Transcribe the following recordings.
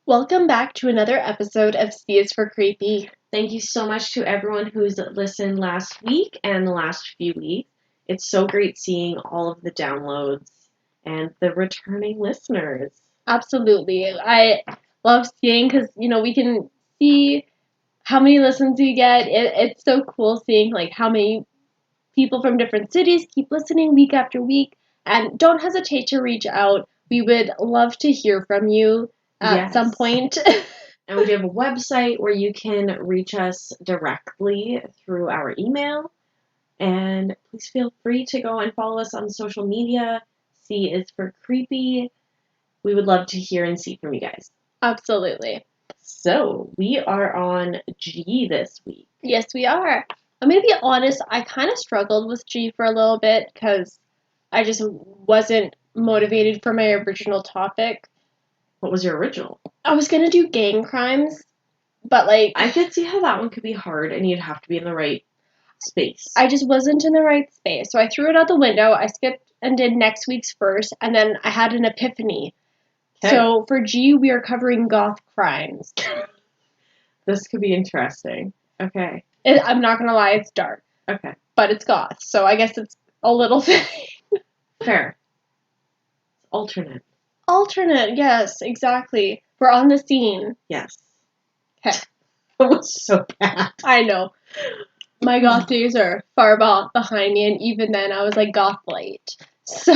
Welcome back to another episode of C is for Creepy. Thank you so much to everyone who's listened last week and the last few weeks. It's so great seeing all of the downloads and the returning listeners. Absolutely. I love seeing because, we can see how many listens we get. It's so cool seeing how many people from different cities keep listening week after week. And don't hesitate to reach out. We would love to hear from you at some point. And we do have a website where you can reach us directly through our email. And please feel free to go and follow us on social media. C is for Creepy. We would love to hear and see from you guys. Absolutely. So, we are on G this week. Yes, we are. I'm going to be honest, I kind of struggled with G for a little bit because I just wasn't motivated for my original topic. What was your original? I was going to do gang crimes, but I could see how that one could be hard and you'd have to be in the right space. I just wasn't in the right space. So I threw it out the window. I skipped and did next week's first, and then I had an epiphany. Okay. So for G, we are covering goth crimes. This could be interesting. Okay. I'm not going to lie, it's dark. Okay. But it's goth, so I guess it's a little thing. Fair. Alternate. Alternate, yes, exactly. We're on the scene. Yes. Okay. That was so bad. I know. My goth days are far behind me, and even then I was like goth light. So.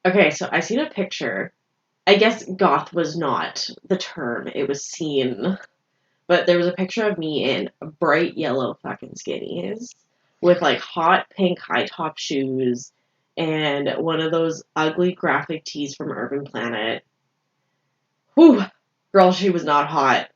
Okay, so I seen a picture. I guess goth was not the term. It was seen. But there was a picture of me in bright yellow fucking skinnies with hot pink high top shoes and one of those ugly graphic tees from Urban Planet. Whew. Girl, she was not hot.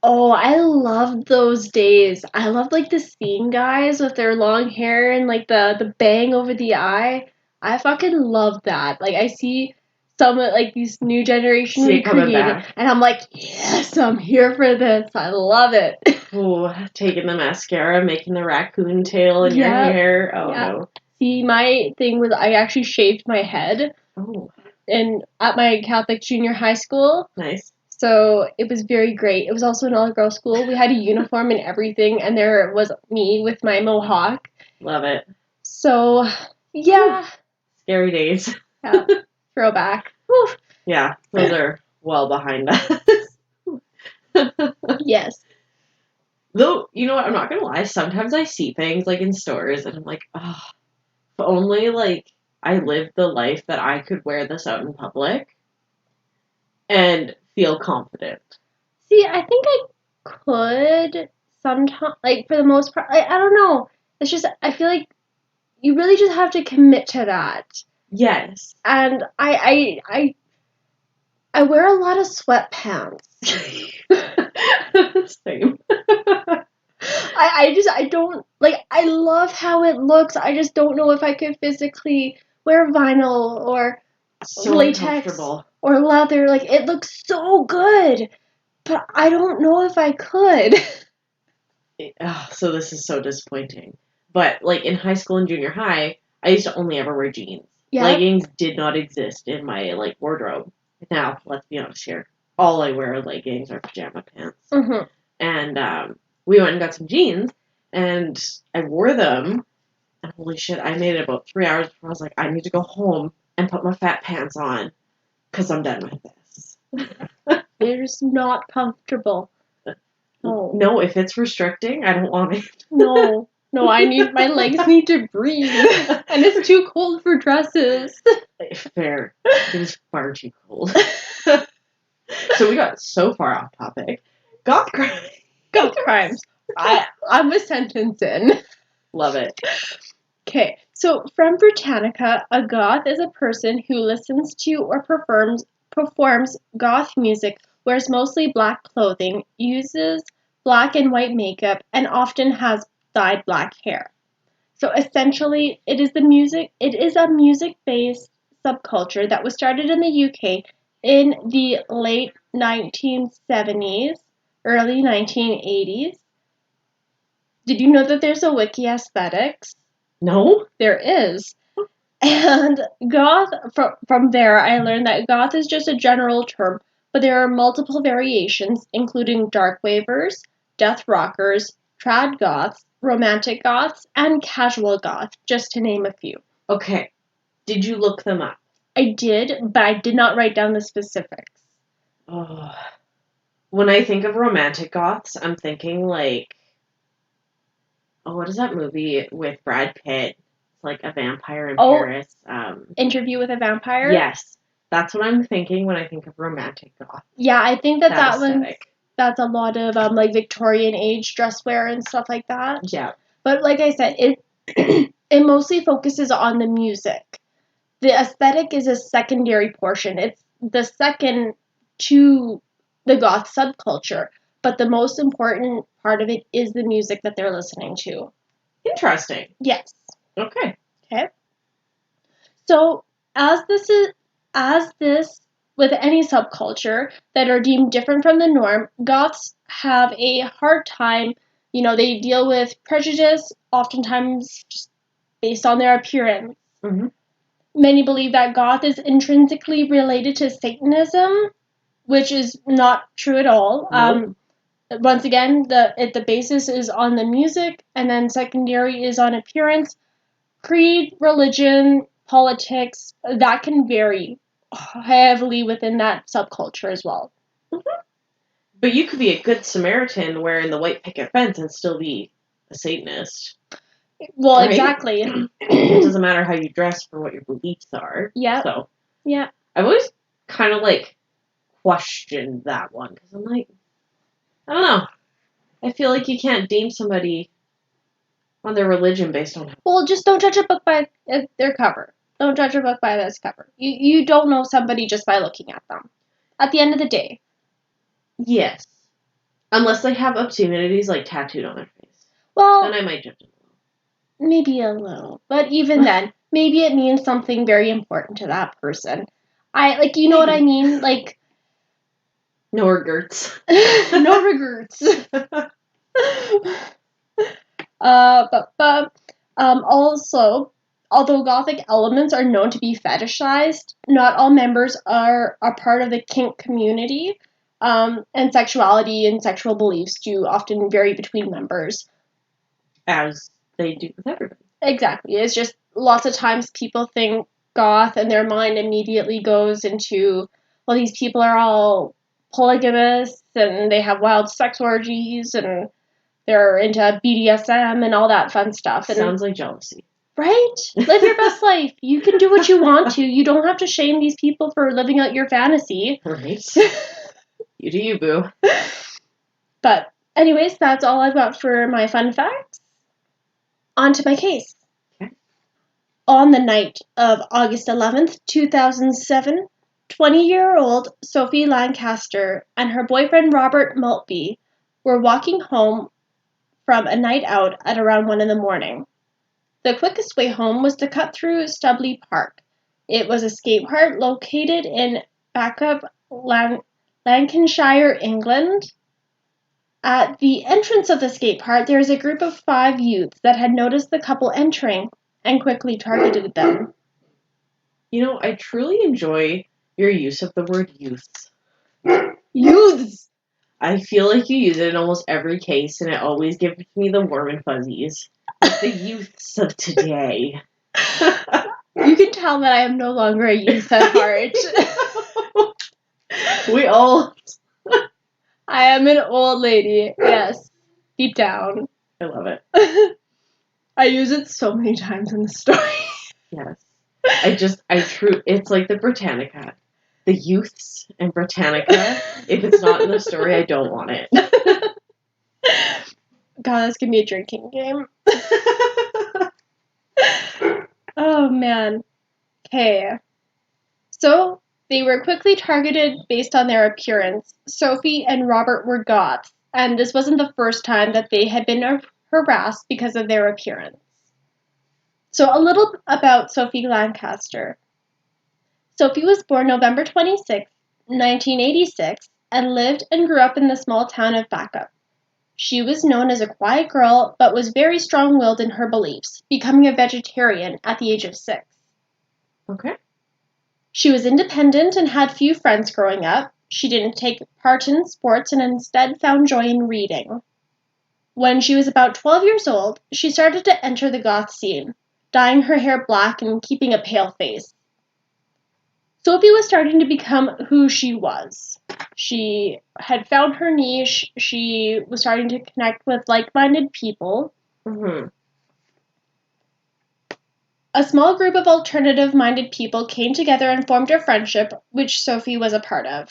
Oh, I loved those days. I loved the scene guys with their long hair and the bang over the eye. I fucking love that. I see some of these new generation See it coming recreated, back. and I'm like, yes, I'm here for this. I love it. Ooh, taking the mascara, making the raccoon tail in your hair. Oh no. See, my thing was I actually shaved my head. Oh. And at my Catholic junior high school. Nice. So it was very great. It was also an all-girl school. We had a uniform and everything, and there was me with my mohawk. Love it. So, yeah. Scary days. Yeah. Throwback. Whew. Yeah, those are well behind us. Yes. Though, you know what, I'm not gonna lie, sometimes I see things in stores and I'm like, oh, if only I lived the life that I could wear this out in public and feel confident. See, I think I could sometimes, for the most part. I don't know. It's just, I feel like you really just have to commit to that. Yes. And I wear a lot of sweatpants. Same. I don't, I love how it looks. I just don't know if I could physically wear vinyl or so latex or leather. It looks so good, but I don't know if I could. So this is so disappointing. But, in high school and junior high, I used to only ever wear jeans. Yeah. Leggings did not exist in my, wardrobe. Now, let's be honest here. All I wear are leggings or pajama pants. Mm-hmm. And, we went and got some jeans, and I wore them, and holy shit, I made it about 3 hours before I was like, I need to go home and put my fat pants on, because I'm done with this. They're just not comfortable. No, if it's restricting, I don't want it. No, my legs need to breathe, and it's too cold for dresses. Fair. It is far too cold. So we got so far off topic. Goth crimes. Goth crimes. I'm a sentence in. Love it. Okay, so from Britannica, a goth is a person who listens to or performs goth music, wears mostly black clothing, uses black and white makeup, and often has dyed black hair. So essentially, it is a music-based subculture that was started in the UK in the late 1970s, early 1980s. Did you know that there's a wiki aesthetics? No? There is. And goth, from there, I learned that goth is just a general term but there are multiple variations, including dark wavers, death rockers, trad goths, romantic goths, and casual goth, just to name a few. Okay. Did you look them up? I did, but I did not write down the specifics. Oh. When I think of romantic goths, I'm thinking like, oh, what is that movie with Brad Pitt? It's like a vampire in Paris. Interview with a Vampire? Yes. That's what I'm thinking when I think of romantic goth. Yeah, I think that one, aesthetic. that's a lot of like Victorian age dress wear and stuff like that. Yeah. But like I said, it it mostly focuses on the music. The aesthetic is a secondary portion. It's the second to the goth subculture, but the most important part of it is the music that they're listening to. Interesting. Yes. Okay. Okay. So as this with any subculture that are deemed different from the norm, goths have a hard time. They deal with prejudice, oftentimes just based on their appearance. Mm-hmm. Many believe that goth is intrinsically related to Satanism, which is not true at all. Nope. Once again, the basis is on the music, and then secondary is on appearance. Creed, religion, politics, that can vary heavily within that subculture as well. Mm-hmm. But you could be a good Samaritan wearing the white picket fence and still be a Satanist. Well, right? Exactly. It doesn't matter how you dress for what your beliefs are. Yeah. So, yeah. I've always kind of like questioned that one because I'm like, I don't know. I feel like you can't deem somebody on their religion based on. Well, just don't judge a book by their cover. Don't judge a book by this cover. You don't know somebody just by looking at them. At the end of the day. Yes. Unless they have obscenities like tattooed on their face. Well, then I might judge them. Maybe a little. But even then, maybe it means something very important to that person. You know what I mean? Like, no regrets. no regrets. Also, although gothic elements are known to be fetishized, not all members are a part of the kink community, and sexuality and sexual beliefs do often vary between members. As they do with everybody. Exactly. It's just lots of times people think goth and their mind immediately goes into, well, these people are all polygamous and they have wild sex orgies and they're into BDSM and all that fun stuff. And sounds like jealousy. Right? Live your best life. You can do what you want to. You don't have to shame these people for living out your fantasy. Right. You do you, boo. But anyways, that's all I've got for my fun facts. On to my case. Okay. On the night of August 11th, 2007, 20-year-old Sophie Lancaster and her boyfriend Robert Maltby were walking home from a night out at around 1 in the morning. The quickest way home was to cut through Stubley Park. It was a skate park located in Backup, Lancashire, England. At the entrance of the skate park, there was a group of 5 youths that had noticed the couple entering and quickly targeted them. You know, I truly enjoy your use of the word youths. Youths! I feel like you use it in almost every case, and it always gives me the warm and fuzzies. Like the youths of today. You can tell that I am no longer a youth at heart. We all... I am an old lady, yes. Deep down. I love it. I use it so many times in the story. Yes. It's like the Britannica. The youths and Britannica. If it's not in the story, I don't want it. God, this could be a drinking game. Oh, man. Okay. So, they were quickly targeted based on their appearance. Sophie and Robert were goths, and this wasn't the first time that they had been harassed because of their appearance. So, a little about Sophie Lancaster. Sophie was born November 26, 1986, and lived and grew up in the small town of Backup. She was known as a quiet girl, but was very strong-willed in her beliefs, becoming a vegetarian at the age of 6. Okay. She was independent and had few friends growing up. She didn't take part in sports and instead found joy in reading. When she was about 12 years old, she started to enter the goth scene, dyeing her hair black and keeping a pale face. Sophie was starting to become who she was. She had found her niche. She was starting to connect with like-minded people. Mm-hmm. A small group of alternative-minded people came together and formed a friendship, which Sophie was a part of.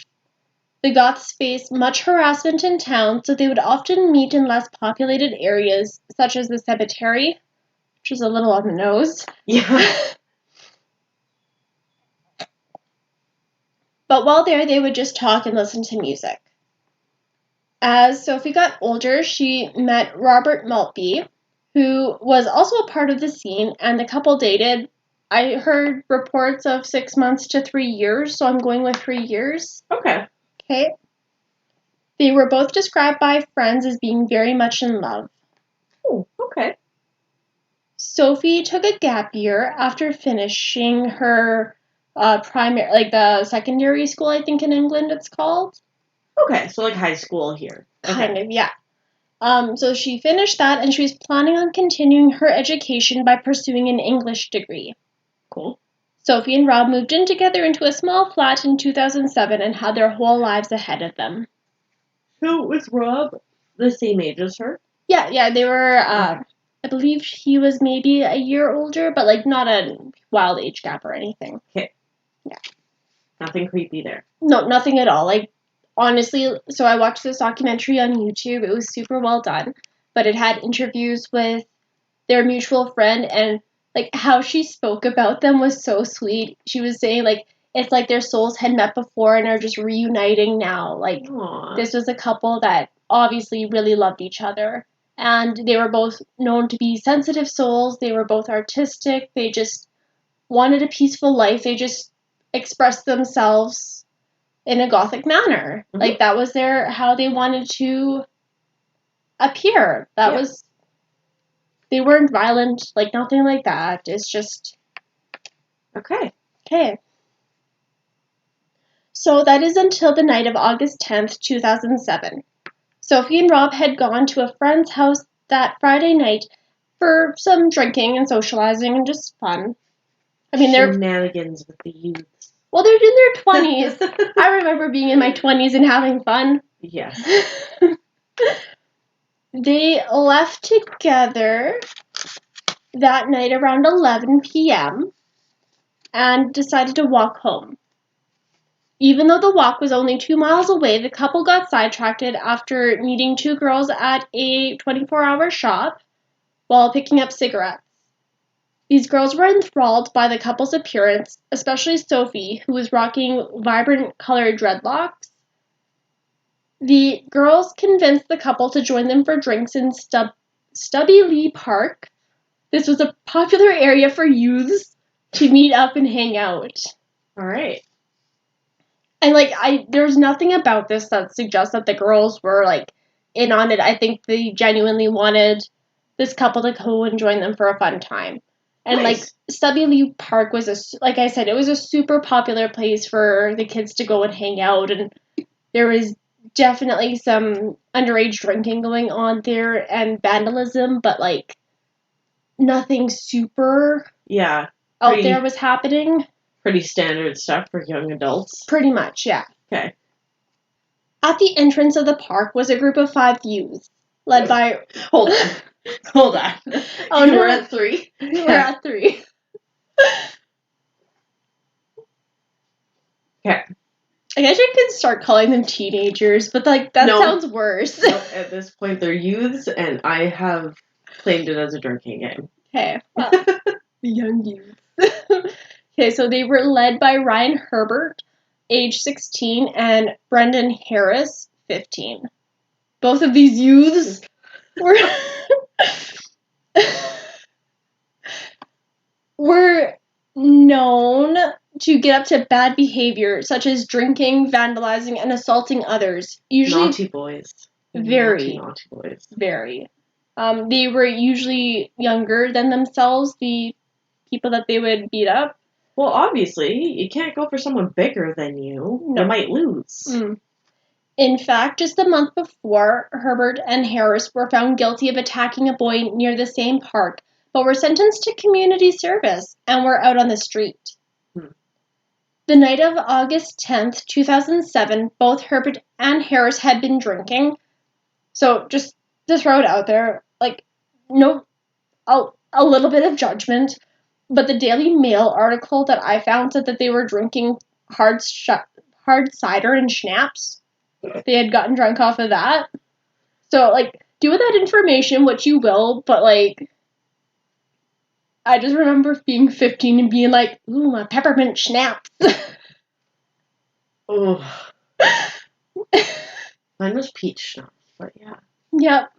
The Goths faced much harassment in town, so they would often meet in less populated areas, such as the cemetery, which is a little on the nose. Yeah. But while there, they would just talk and listen to music. As Sophie got older, she met Robert Maltby, who was also a part of the scene, and the couple dated. I heard reports of 6 months to 3 years, so I'm going with 3 years. Okay. Okay. They were both described by friends as being very much in love. Oh, okay. Sophie took a gap year after finishing her primary, the secondary school, I think in England it's called. Okay, so like high school here. Kind of, yeah. So she finished that, and she was planning on continuing her education by pursuing an English degree. Cool. Sophie and Rob moved in together into a small flat in 2007 and had their whole lives ahead of them. So was Rob the same age as her? Yeah, they were, I believe he was maybe a year older, but not a wild age gap or anything. Okay. Yeah. Nothing creepy there. No, nothing at all. Honestly, so I watched this documentary on YouTube. It was super well done, but it had interviews with their mutual friend, and how she spoke about them was so sweet. She was saying it's like their souls had met before and are just reuniting now. Aww. This was a couple that obviously really loved each other, and they were both known to be sensitive souls. They were both artistic. They just wanted a peaceful life. They just expressed themselves in a gothic manner. Mm-hmm. That was how they wanted to appear. That was, they weren't violent, nothing like that. It's just Okay. So that is until the night of August 10th, 2007. Sophie and Rob had gone to a friend's house that Friday night for some drinking and socializing and just fun. I mean, they're shenanigans with the youth. Well, they're in their 20s. I remember being in my 20s and having fun. Yes. They left together that night around 11 p.m. and decided to walk home. Even though the walk was only 2 miles away, the couple got sidetracked after meeting two girls at a 24-hour shop while picking up cigarettes. These girls were enthralled by the couple's appearance, especially Sophie, who was rocking vibrant colored dreadlocks. The girls convinced the couple to join them for drinks in Stubby Lee Park. This was a popular area for youths to meet up and hang out. All right. And there's nothing about this that suggests that the girls were in on it. I think they genuinely wanted this couple to go and join them for a fun time. And nice. Stubby Lee Park was like I said, it was a super popular place for the kids to go and hang out, and there was definitely some underage drinking going on there and vandalism, but nothing super out there was happening. Pretty standard stuff for young adults. Pretty much, yeah. Okay. At the entrance of the park was a group of 5 youths, led by... Hold on. Oh, no. We're at 3? We're at 3. Okay. I guess I could start calling them teenagers, but sounds worse. No, at this point, they're youths, and I have claimed it as a drinking game. Okay. Well, young youths. Okay, so they were led by Ryan Herbert, age 16, and Brendan Harris, 15. Both of these youths were known to get up to bad behavior, such as drinking, vandalizing, and assaulting others. Usually, naughty boys. Very. Naughty boys. Very. They were usually younger than themselves, the people that they would beat up. Well, obviously, you can't go for someone bigger than you. No. You might lose. In fact, just a month before, Herbert and Harris were found guilty of attacking a boy near the same park, but were sentenced to community service and were out on the street. The night of August 10th, 2007, both Herbert and Harris had been drinking. So just to throw it out there, like, no, a little bit of judgment, but the Daily Mail article that I found said that they were drinking hard cider and schnapps. They had gotten drunk off of that. So, like, do with that information what you will, but, like, I just remember being 15 and being like, ooh, my peppermint schnapps. Oh. Mine was peach schnapps, but yeah. Yep.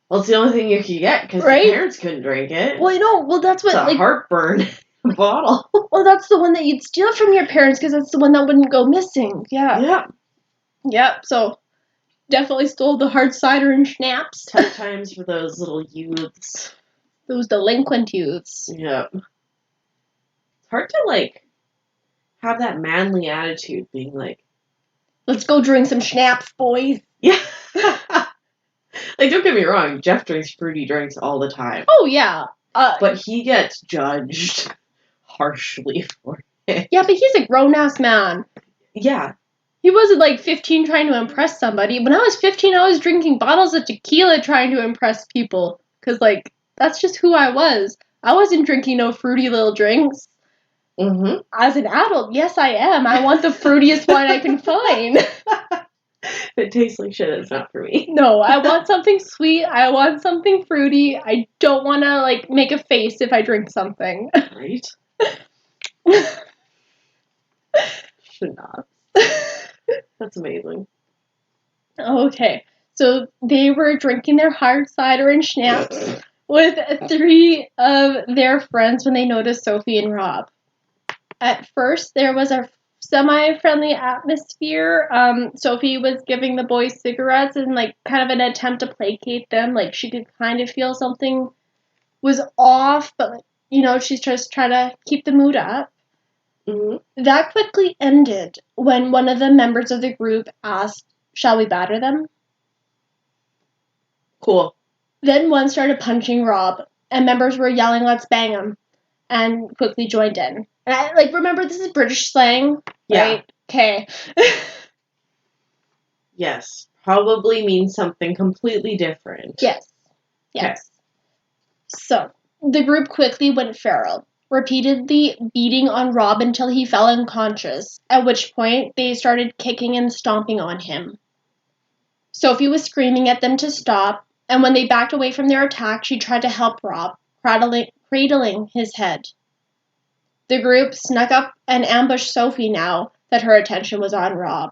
Well, it's the only thing you could get, because right? the parents couldn't drink it. Well, you know, well, that's what, it's a like... heartburn bottle. Well, that's the one that you'd steal from your parents, because that's the one that wouldn't go missing. Yeah. Yep, so... Definitely stole the hard cider and schnapps. Tough times for those little youths. Those delinquent youths. Yep. It's hard to, like, have that manly attitude being like, let's go drink some schnapps, boys. Yeah. Like, don't get me wrong, Jeff drinks fruity drinks all the time. Oh, yeah. But he gets judged harshly for it. Yeah, but he's a grown-ass man. Yeah. He wasn't, like, 15 trying to impress somebody. When I was 15, I was drinking bottles of tequila trying to impress people. Because, like, that's just who I was. I wasn't drinking no fruity little drinks. Mm-hmm. As an adult, yes, I am. I want the fruitiest wine I can find. If it tastes like shit, it's not for me. No, I want something sweet. I want something fruity. I don't want to, like, make a face if I drink something. Right? Should not. That's amazing. Okay, so they were drinking their hard cider and schnapps with 3 of their friends when they noticed Sophie and Rob. At first, there was a semi-friendly atmosphere. Sophie was giving the boys cigarettes in, like, kind of an attempt to placate them. Like, she could kind of feel something was off, but, you know, she's just trying to keep the mood up. Mm-hmm. That quickly ended when one of the members of the group asked, shall we batter them? Cool. Then one started punching Rob, and members were yelling, let's bang him, and quickly joined in. And I, like, remember, this is British slang, right? Okay. Yes. Probably means something completely different. Yes. Okay. So, the group quickly went feral, repeatedly beating on Rob until he fell unconscious, at which point they started kicking and stomping on him. Sophie was screaming at them to stop, and when they backed away from their attack, she tried to help Rob, cradling his head. The group snuck up and ambushed Sophie now that her attention was on Rob.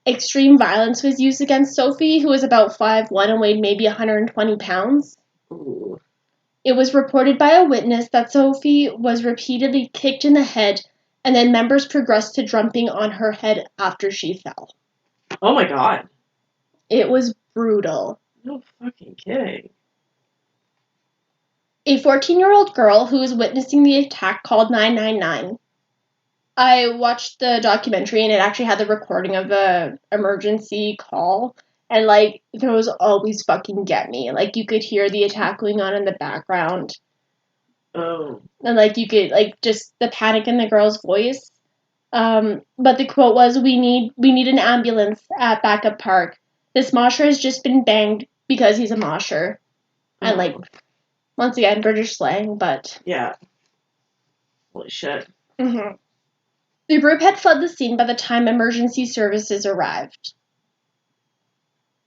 Extreme violence was used against Sophie, who was about 5'1" and weighed maybe 120 pounds. Ooh. It was reported by a witness that Sophie was repeatedly kicked in the head, and then members progressed to jumping on her head after she fell. Oh my god. It was brutal. No fucking kidding. A 14-year-old girl who was witnessing the attack called 999. I watched the documentary and it actually had the recording of the emergency call. And, like, those always fucking get me. Like, you could hear the attack going on in the background. Oh. And, like, you could, like, just the panic in the girl's voice. But the quote was, we need an ambulance at Backup Park. This mosher has just been banged because he's a mosher. Oh. And, like, once again, British slang, but... Yeah. Holy shit. Mm-hmm. The group had fled the scene by the time emergency services arrived.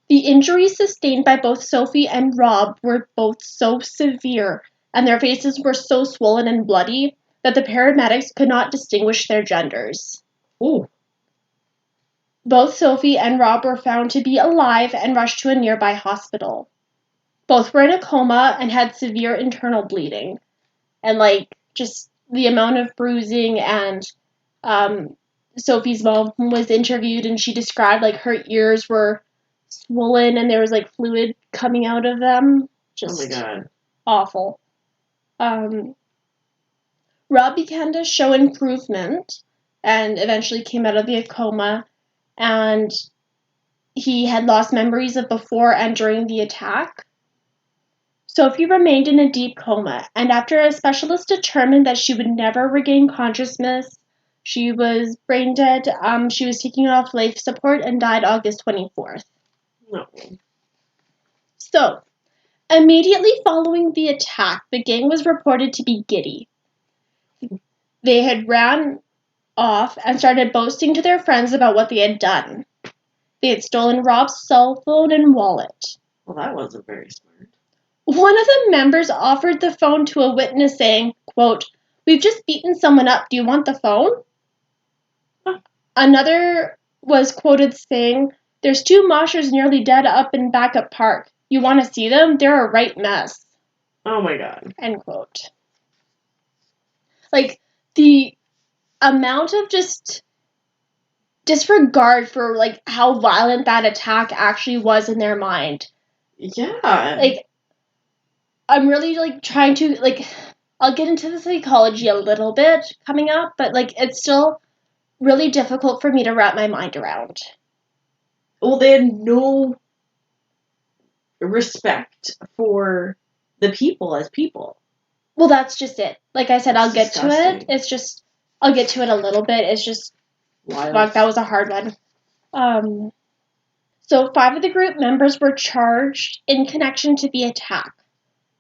The injuries sustained by both Sophie and Rob were both so severe, and their faces were so swollen and bloody, that the paramedics could not distinguish their genders. Ooh. Both Sophie and Rob were found to be alive and rushed to a nearby hospital. Both were in a coma and had severe internal bleeding. And, like, just the amount of bruising and, Sophie's mom was interviewed and she described, like, her ears were swollen and there was, like, fluid coming out of them. Just oh my god. awful. Rob began to show improvement and eventually came out of the coma, and he had lost memories of before and during the attack. Sophie remained in a deep coma, and after a specialist determined that she would never regain consciousness, she was brain dead. She was taking off life support and died August 24th. No. So, immediately following the attack, the gang was reported to be giddy. They had ran off and started boasting to their friends about what they had done. They had stolen Rob's cell phone and wallet. Well, that wasn't very smart. One of the members offered the phone to a witness saying, quote, "We've just beaten someone up. Do you want the phone?" Huh. Another was quoted saying, "There's two moshers nearly dead up in Backup Park. You want to see them? They're a right mess." Oh my god. End quote. Like, the amount of just disregard for, like, how violent that attack actually was in their mind. Yeah. Like, I'm really, like, trying to, like, I'll get into the psychology a little bit coming up, but, like, it's still really difficult for me to wrap my mind around. Well, they had no respect for the people as people. Well, that's just it. Like I said, That's I'll get disgusting. to it. It's just, I'll get to it a little bit. It's just, Wild. fuck, that was a hard one. So 5 of the group members were charged in connection to the attack.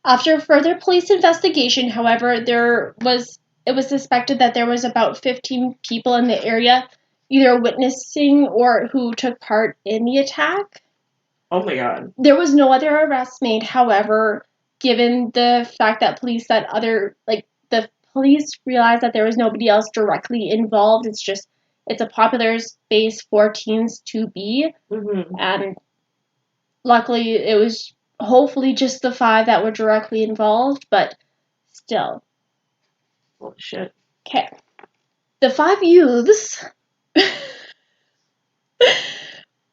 After further police investigation, however, it was suspected that there was about 15 people in the area either witnessing or who took part in the attack. Oh my god. There was no other arrests made, however, given the fact that the police realized that there was nobody else directly involved. It's a popular space for teens to be, and luckily it was hopefully just the 5 that were directly involved, but still. Holy shit. Okay. The 5 youths.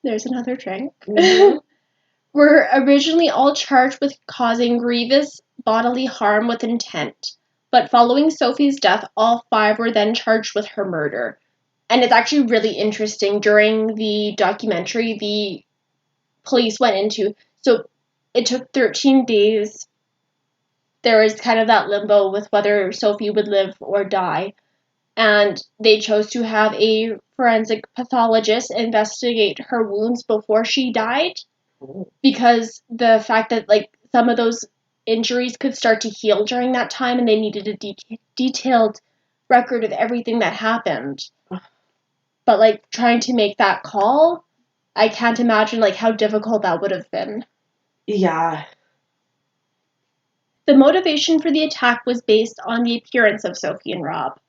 There's another drink. Were originally all charged with causing grievous bodily harm with intent. But following Sophie's death, all 5 were then charged with her murder. And it's actually really interesting. During the documentary, the police went into... So it took 13 days. There was kind of that limbo with whether Sophie would live or die. And they chose to have a forensic pathologist investigate her wounds before she died. Because the fact that, like, some of those injuries could start to heal during that time, and they needed a detailed record of everything that happened. But, like, trying to make that call, I can't imagine, like, how difficult that would have been. Yeah. The motivation for the attack was based on the appearance of Sophie and Rob.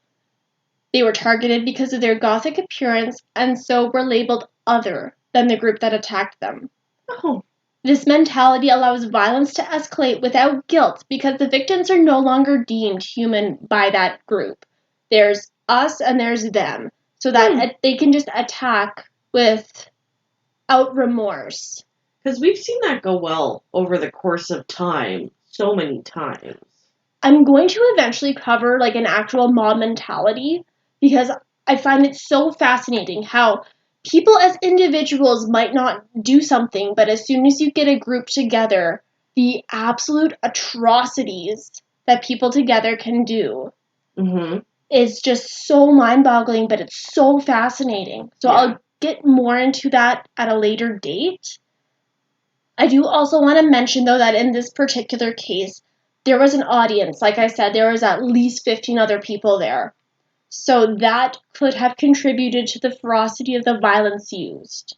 They were targeted because of their gothic appearance, and so were labeled other than the group that attacked them. Oh. This mentality allows violence to escalate without guilt because the victims are no longer deemed human by that group. There's us and there's them. So that they can just attack without remorse. Because we've seen that go well over the course of time so many times. I'm going to eventually cover, like, an actual mob mentality because I find it so fascinating how people as individuals might not do something, but as soon as you get a group together, the absolute atrocities that people together can do is just so mind-boggling, but it's so fascinating. So yeah. I'll get more into that at a later date. I do also want to mention, though, that in this particular case, there was an audience. Like I said, there was at least 15 other people there. So that could have contributed to the ferocity of the violence used.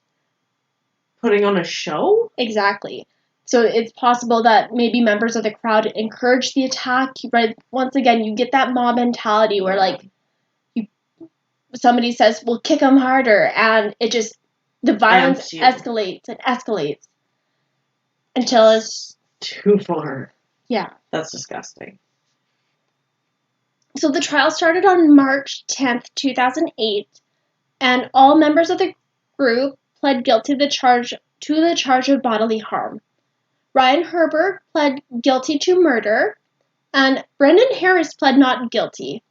Putting on a show? Exactly. So it's possible that maybe members of the crowd encouraged the attack. But once again, you get that mob mentality where, like, somebody says, "Well, kick them harder," and it just, the violence escalates and escalates until it's too far. Yeah. That's disgusting. So the trial started on March 10th, 2008, and all members of the group pled guilty to the charge of bodily harm. Ryan Herbert pled guilty to murder, and Brendan Harris pled not guilty.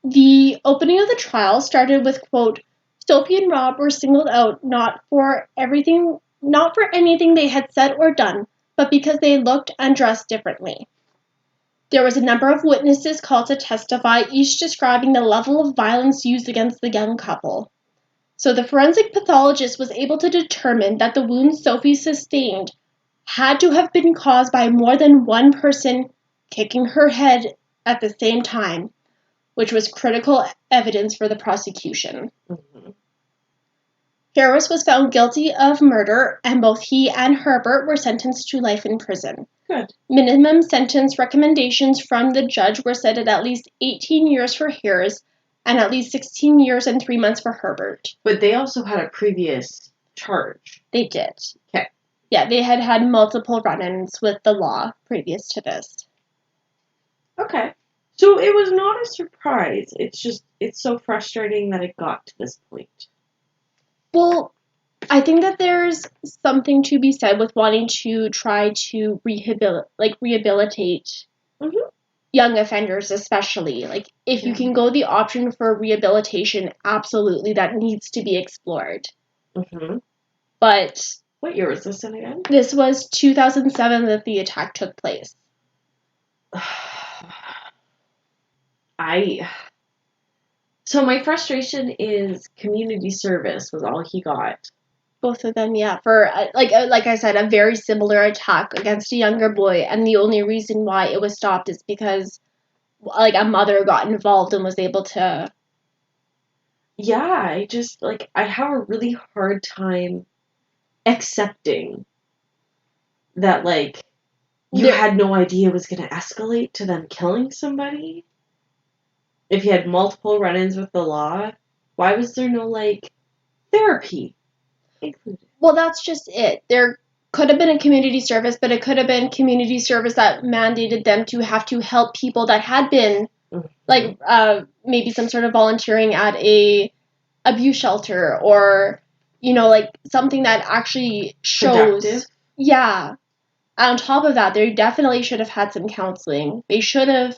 The opening of the trial started with, quote, Sophie and Rob were singled out not for anything they had said or done, but because they looked and dressed differently. There was a number of witnesses called to testify, each describing the level of violence used against the young couple. So the forensic pathologist was able to determine that the wounds Sophie sustained had to have been caused by more than one person kicking her head at the same time, which was critical evidence for the prosecution. Mm-hmm. Harris was found guilty of murder, and both he and Herbert were sentenced to life in prison. Good. Minimum sentence recommendations from the judge were set at least 18 years for Harris and at least 16 years and 3 months for Herbert. But they also had a previous charge. They did. Okay. Yeah, they had had multiple run-ins with the law previous to this. Okay. So it was not a surprise. It's so frustrating that it got to this point. Well, I think that there's something to be said with wanting to try to rehabilitate Mm-hmm. young offenders, especially. Like, if you can go the option for rehabilitation, absolutely, that needs to be explored. Mm-hmm. But What year was this in again? this was 2007 that the attack took place. So my frustration is community service was all he got. Both of them, yeah, for like I said, a very similar attack against a younger boy, and the only reason why it was stopped is because like a mother got involved and was able to. Yeah, I have a really hard time accepting that you had no idea it was going to escalate to them killing somebody. If you had multiple run-ins with the law, why was there no therapy included? Well, that's just it. There could have been a community service, but it could have been community service that mandated them to have to help people that had been maybe some sort of volunteering at a abuse shelter, or something that actually shows Productive. Yeah. On top of that, they definitely should have had some counseling. There should have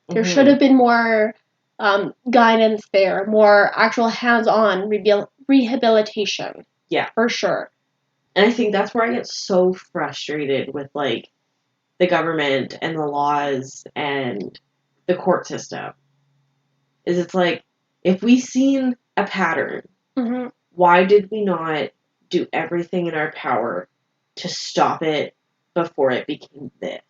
been more guidance there, more actual hands-on rehabilitation. Yeah. For sure. And I think that's where I get so frustrated with the government and the laws and the court system. Is it's if we seen a pattern, Mm-hmm. why did we not do everything in our power to stop it before it became this?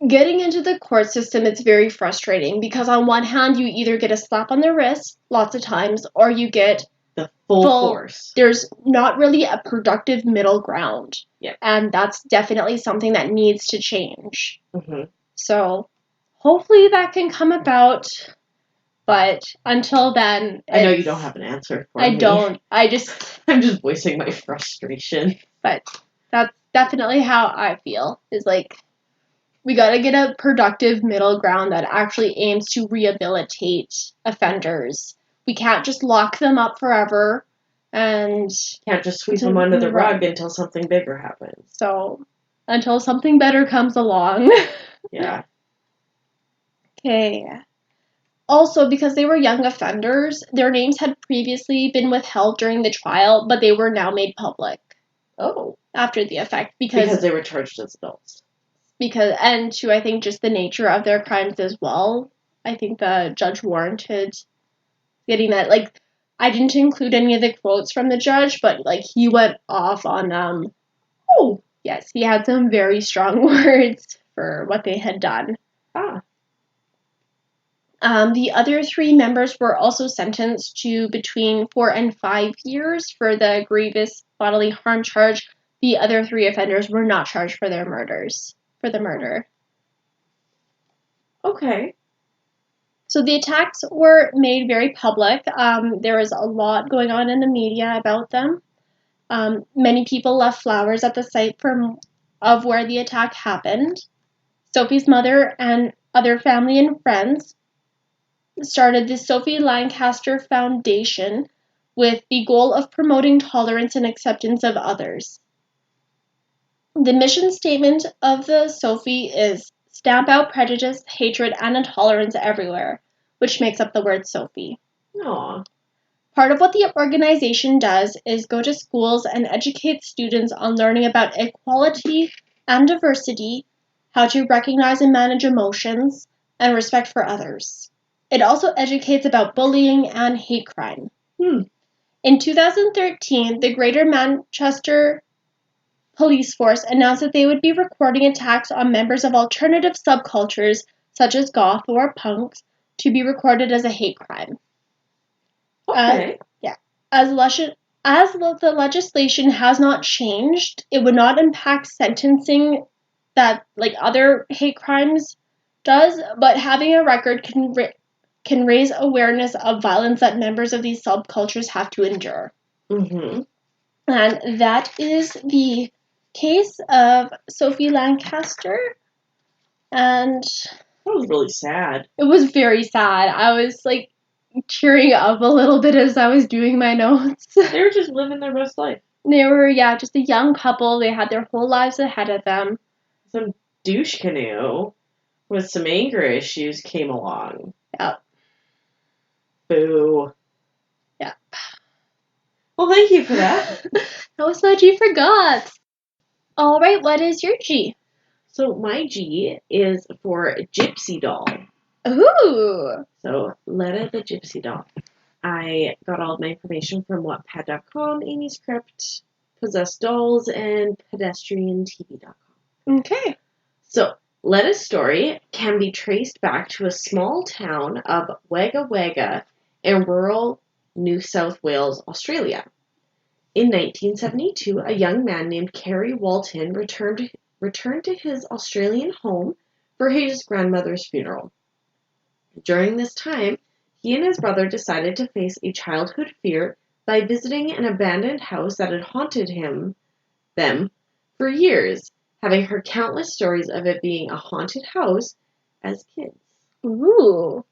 Getting into the court system, it's very frustrating because on one hand, you either get a slap on the wrist lots of times, or you get the full force. There's not really a productive middle ground. Yeah. And that's definitely something that needs to change. Mm-hmm. So hopefully that can come about. But until then, I know you don't have an answer for me. I don't. I'm just voicing my frustration. But that's definitely how I feel. Is we gotta get a productive middle ground that actually aims to rehabilitate offenders. We can't just lock them up forever, and can't just sweep them under the rug until something bigger happens. So, until something better comes along. Yeah. Okay. Also, because they were young offenders, their names had previously been withheld during the trial, but they were now made public. Oh. After the effect, because they were charged as adults. And to, I think, just the nature of their crimes as well. I think the judge warranted getting that. I didn't include any of the quotes from the judge, but he went off on oh yes, he had some very strong words for what they had done. The other 3 members were also sentenced to between 4 and 5 years for the grievous bodily harm charge. The other 3 offenders were not charged for their murders. For the murder. Okay. So the attacks were made very public. There was a lot going on in the media about them. Many people left flowers at the site of where the attack happened. Sophie's mother and other family and friends started the Sophie Lancaster Foundation with the goal of promoting tolerance and acceptance of others. The mission statement of the Sophie is stamp out prejudice, hatred, and intolerance everywhere. which makes up the word Sophie. Aw. Part of what the organization does is go to schools and educate students on learning about equality and diversity, how to recognize and manage emotions, and respect for others. It also educates about bullying and hate crime. In 2013, the Greater Manchester Police Force announced that they would be recording attacks on members of alternative subcultures, such as goth or punks, to be recorded as a hate crime. Okay. As the legislation has not changed, it would not impact sentencing that like other hate crimes does, but having a record can raise awareness of violence that members of these subcultures have to endure. Mm-hmm. And that is the case of Sophie Lancaster. And That was really sad. it was very sad. I was like tearing up a little bit as I was doing my notes. They were just living their best life. They were, just a young couple. They had their whole lives ahead of them. Some douche canoe with some anger issues came along. Yep. Boo. Yeah. Well, thank you for that. That was my G for Goth. All right, what is your G? So my G is for Gypsy doll. Ooh. So Letta the Gypsy doll. I got all of my information from Wattpad.com, Amy's Crypt, Possessed Dolls, and PedestrianTV.com. Okay. So Letta's story can be traced back to a small town of Wagga Wagga in rural New South Wales, Australia. In 1972, a young man named Kerry Walton returned to his Australian home for his grandmother's funeral. During this time, he and his brother decided to face a childhood fear by visiting an abandoned house that had haunted them for years, having heard countless stories of it being a haunted house as kids. Ooh.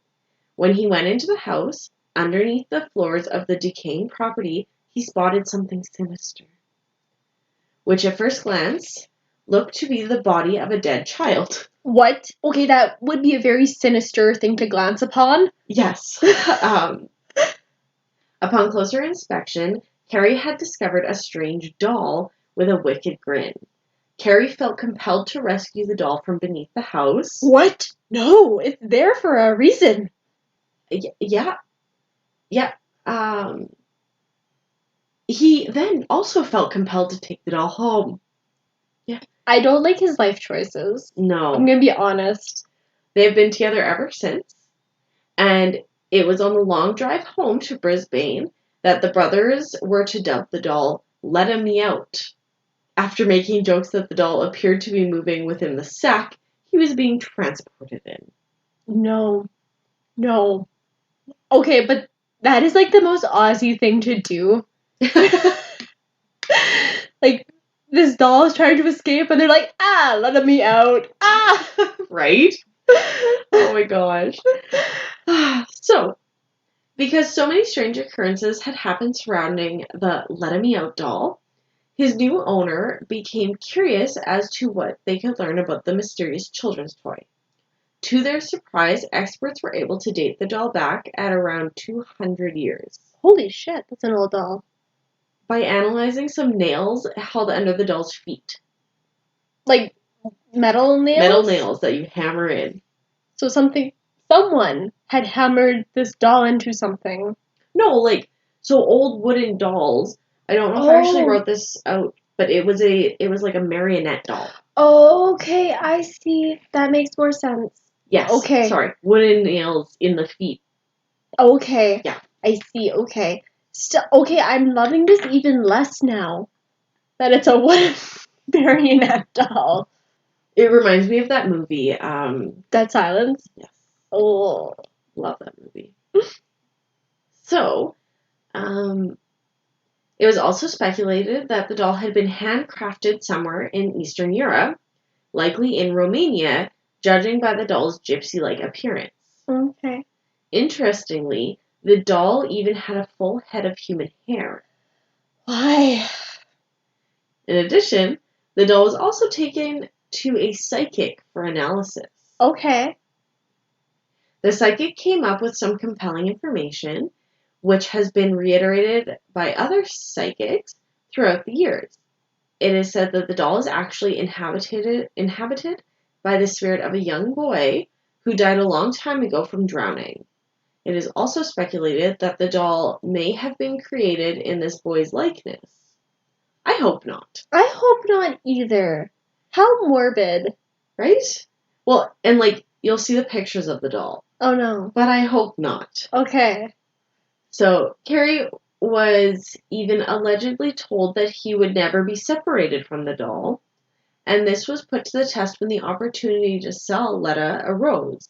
When he went into the house, underneath the floors of the decaying property, he spotted something sinister, which at first glance looked to be the body of a dead child. What? Okay, that would be a very sinister thing to glance upon. Yes. Upon closer inspection, Carrie had discovered a strange doll with a wicked grin. Carrie felt compelled to rescue the doll from beneath the house. What? No, it's there for a reason. Yeah. He then also felt compelled to take the doll home. Yeah. I don't like his life choices. No. I'm gonna be honest. They've been together ever since. And it was on the long drive home to Brisbane that the brothers were to dub the doll Letta Me Out. After making jokes that the doll appeared to be moving within the sack he was being transported in. No. Okay, but that is like the most Aussie thing to do. Like, this doll is trying to escape and they're like, let me out. Right? Oh my gosh. So, because so many strange occurrences had happened surrounding the Letta Me Out doll, his new owner became curious as to what they could learn about the mysterious children's toy. To their surprise, experts were able to date the doll back at around 200 years. Holy shit, that's an old doll. By analyzing some nails held under the doll's feet. Like, metal nails? Metal nails that you hammer in. So someone had hammered this doll into something. No, so old wooden dolls. I don't know if I actually wrote this out, but it was like a marionette doll. Oh, okay, I see. That makes more sense. Yes. Okay. Sorry, wooden nails in the feet. Okay. Yeah. I see. Okay. Okay, I'm loving this even less now. That it's a wooden marionette doll. It reminds me of that movie. Dead Silence? Yes. Oh. Love that movie. So, it was also speculated that the doll had been handcrafted somewhere in Eastern Europe, likely in Romania, judging by the doll's gypsy-like appearance. Okay. Interestingly, the doll even had a full head of human hair. Why? In addition, the doll was also taken to a psychic for analysis. Okay. The psychic came up with some compelling information, which has been reiterated by other psychics throughout the years. It is said that the doll is actually inhabited by the spirit of a young boy who died a long time ago from drowning. It is also speculated that the doll may have been created in this boy's likeness. I hope not. I hope not either. How morbid. Right? Well, and like, you'll see the pictures of the doll. Oh no. But I hope not. Okay. So, Carrie was even allegedly told that he would never be separated from the doll, and this was put to the test when the opportunity to sell Letta arose.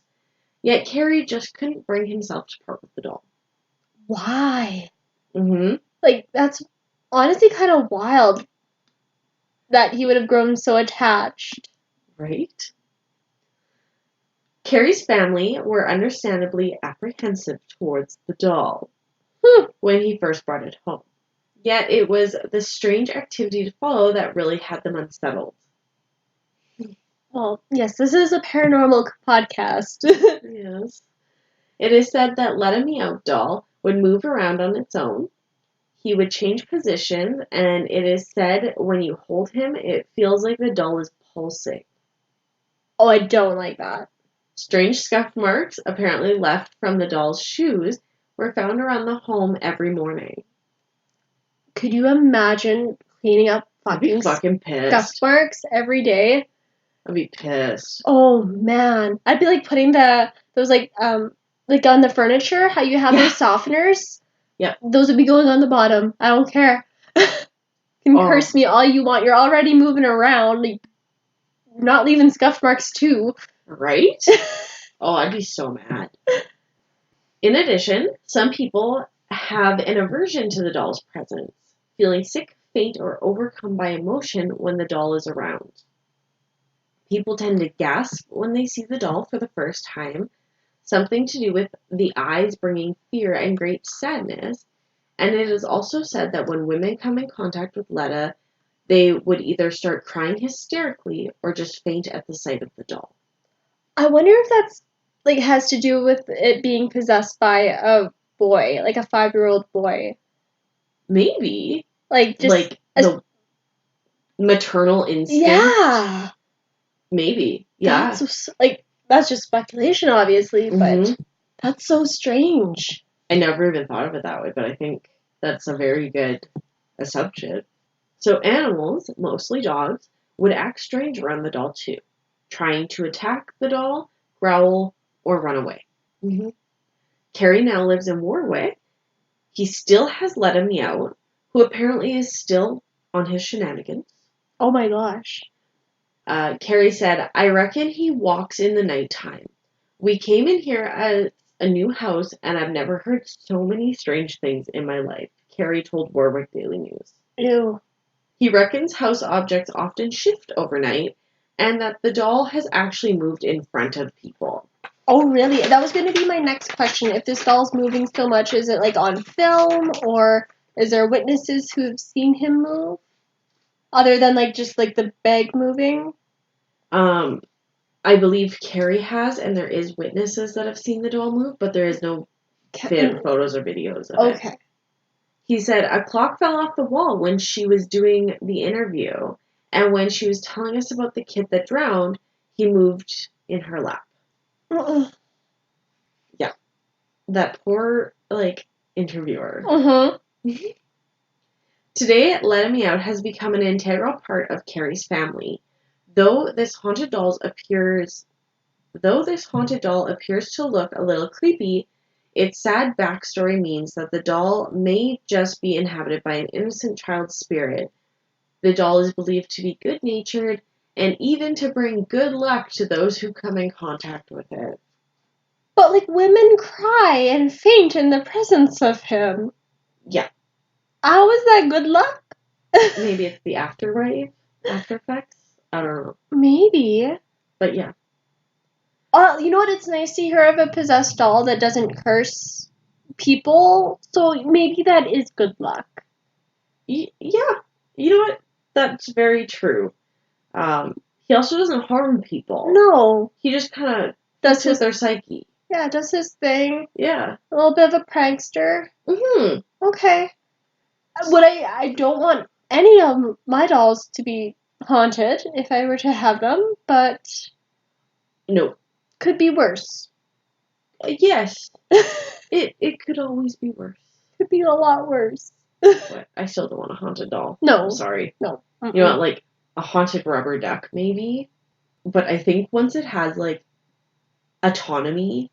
Yet Carrie just couldn't bring himself to part with the doll. Why? Mm-hmm. Like, that's honestly kind of wild that he would have grown so attached. Right? Carrie's family were understandably apprehensive towards the doll when he first brought it home. Yet it was the strange activity to follow that really had them unsettled. Well, yes, this is a paranormal podcast. Yes. It is said that Letta Me Out doll would move around on its own. He would change positions, and it is said when you hold him, it feels like the doll is pulsing. Oh, I don't like that. Strange scuff marks, apparently left from the doll's shoes, were found around the home every morning. Could you imagine cleaning up I'd be fucking scuff pissed. marks every day? I'd be pissed. Oh man, I'd be like putting those like on the furniture. How you have those softeners? Yep. Those would be going on the bottom. I don't care. You can curse me all you want. You're already moving around. Like, you're not leaving scuff marks too. Right? Oh, I'd be so mad. In addition, some people have an aversion to the doll's presence, feeling sick, faint, or overcome by emotion when the doll is around. People tend to gasp when they see the doll for the first time, something to do with the eyes bringing fear and great sadness. And it is also said that when women come in contact with Letta, they would either start crying hysterically or just faint at the sight of the doll. I wonder if that's like has to do with it being possessed by a boy, like a 5-year-old boy. Maybe. Like just like the maternal instinct. Yeah. Maybe. Yeah. That's just speculation, obviously, but that's so strange. I never even thought of it that way, but I think that's a very good assumption. So animals, mostly dogs, would act strange around the doll too, trying to attack the doll, growl, or run away. Carrie now lives in Warwick. He still has Letta Me Out, who apparently is still on his shenanigans. Oh my gosh. Carrie said, I reckon he walks in the nighttime. We came in here as a new house, and I've never heard so many strange things in my life, Carrie told Warwick Daily News. Ew. He reckons house objects often shift overnight, and that the doll has actually moved in front of people. Oh, really? That was going to be my next question. If this doll's moving so much, is it like on film, or is there witnesses who have seen him move? Other than like just like the bag moving? I believe Carrie has, and there is witnesses that have seen the doll move, but there is no photos or videos of it. Okay. He said, a clock fell off the wall when she was doing the interview, and when she was telling us about the kid that drowned, he moved in her lap. Yeah. That poor, interviewer. Today, Letta Me Out has become an integral part of Carrie's family. Though this haunted doll appears to look a little creepy, its sad backstory means that the doll may just be inhabited by an innocent child's spirit. The doll is believed to be good-natured and even to bring good luck to those who come in contact with it. But like women cry and faint in the presence of him. Yeah. How is that good luck? Maybe it's the after effects. I don't know. Maybe. But yeah. You know what? It's nice to hear of a possessed doll that doesn't curse people. So maybe that is good luck. Yeah. You know what? That's very true. He also doesn't harm people. No. He just kind of fucks with their psyche. Yeah, does his thing. Yeah. A little bit of a prankster. Mm-hmm. Okay. What I don't want any of my dolls to be haunted if I were to have them, but No. could be worse. Yes. It could always be worse. Could be a lot worse. But I still don't want a haunted doll. No. I'm sorry. No. Mm-mm. You know what, like a haunted rubber duck maybe? But I think once it has like autonomy.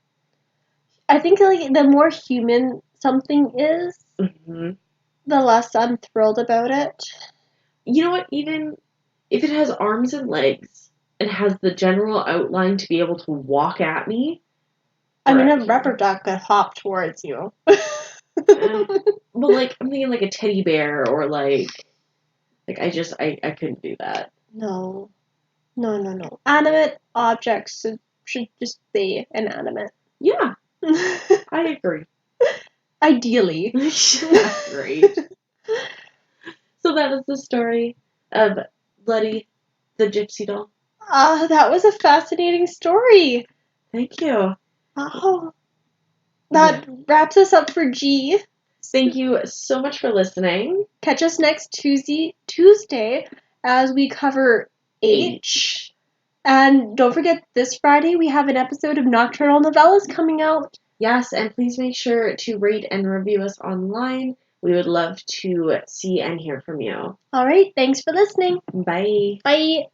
I think like the more human something is, Mm-hmm. the less I'm thrilled about it. You know what, even if it has arms and legs and has the general outline to be able to walk at me. I mean, a right. rubber duck could hop towards you. But like I'm thinking like a teddy bear or like I couldn't do that. No. Animate objects should just stay inanimate. Yeah, I agree. Ideally. Yeah, great. So that is the story of Letty the Gypsy doll. That was a fascinating story. Thank you. Oh, that wraps us up for G. Thank you so much for listening. Catch us next Tuesday as we cover H. And don't forget, this Friday we have an episode of Nocturnal Novellas coming out. Yes, and please make sure to rate and review us online. We would love to see and hear from you. All right, thanks for listening. Bye. Bye.